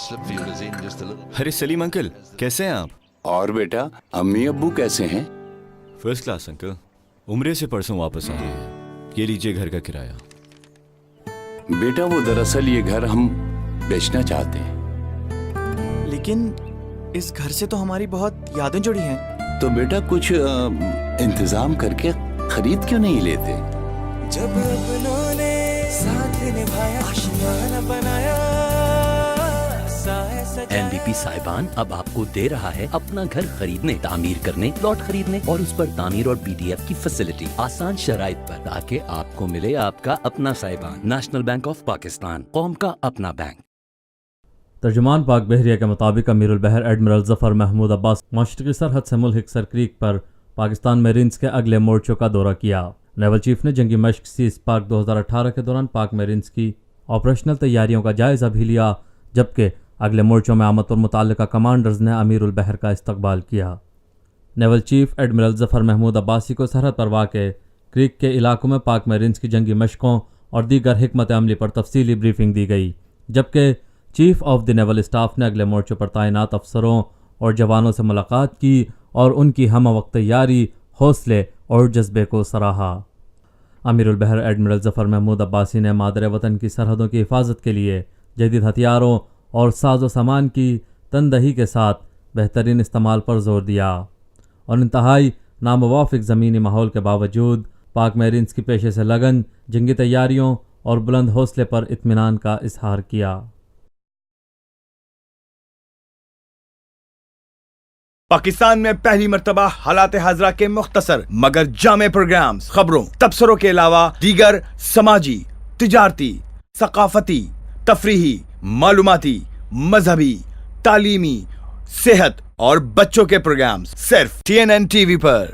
अरे सलीम अंकल, कैसे हैं आप? और बेटा, अम्मी अब्बू कैसे हैं? First class uncle. उम्रे से परसों वापस आए हैं। ये लीजिए घर का किराया। बेटा, वो दरअसल ये घर हम बेचना चाहते हैं। लेकिन इस घर से तो हमारी बहुत यादें जुड़ी हैं। तो बेटा कुछ इंतजाम करके खरीद क्यों नहीं लेते? जब अपनों ने साथ निभाया, आशियाना बनाया, NDP साहिबान अब आपको दे रहा है अपना घर खरीदने, तामीर करने, प्लॉट खरीदने और उस पर तामीर और BDF की फैसिलिटी आसान शराइत पर, ताकि आपको मिले आपका अपना साहिबान। नेशनल बैंक ऑफ पाकिस्तान, कौम का अपना बैंक। तर्जुमान पाक बहरिया के मुताबिक अमीरुल बहर एडमिरल जफर महमूद अब्बास मशरकी सरहद से मुल्क हिक्सर क्रीक पर पाकिस्तान मेरीन्स के अगले मोर्चों का दौरा किया। नेवल चीफ ने जंगी मश्क सीज पार्क 2018 के दौरान पाक मेरीन्स की ऑपरेशनल तैयारियों का जायजा भी लिया, जबकि अगले मोर्चों में आमद और मुताल्लिका कमांडर्स ने अमीरुल बहर का इस्तकबाल किया। Naval chief admiral Zafar Mahmood Abbasi को सरहद पर वाक़े क्रीक के इलाकों में पाक मेरीन्स की जंगी मशकों और दीगर हिकमत अमली पर तफसीली ब्रीफिंग दी गई, जबकि chief of the naval staff ने अगले मोर्चों पर तैनात अफसरों और जवानों से मुलाकात की और उनकी हम वक्त तैयारी, हौसले और जज्बे को सराहा। अमीरुल बहर एडमिरल जफर महमूद अब्बासी ने मादर वतन की सरहदों की हिफाजत के लिए जदीद हथियारों और साजो सामान की तनदही के साथ बेहतरीन इस्तेमाल पर जोर दिया और इंतहाई नामुवाफिक ज़मीनी माहौल के बावजूद पाक मेरीन्स की पेशे से लगन, जंगी तैयारियों और बुलंद हौसले पर इत्मीनान का इजहार किया। पाकिस्तान में पहली मर्तबा हालात हाजरा के मुख्तसर मगर जामे प्रोग्राम्स, खबरों, तबसरों के अलावा दीगर समाजी, तिजारती, सकाफती, तफरीही, मालूमाती, मजहबी, तालीमी, सेहत और बच्चों के प्रोग्राम्स सिर्फ TNN TV पर।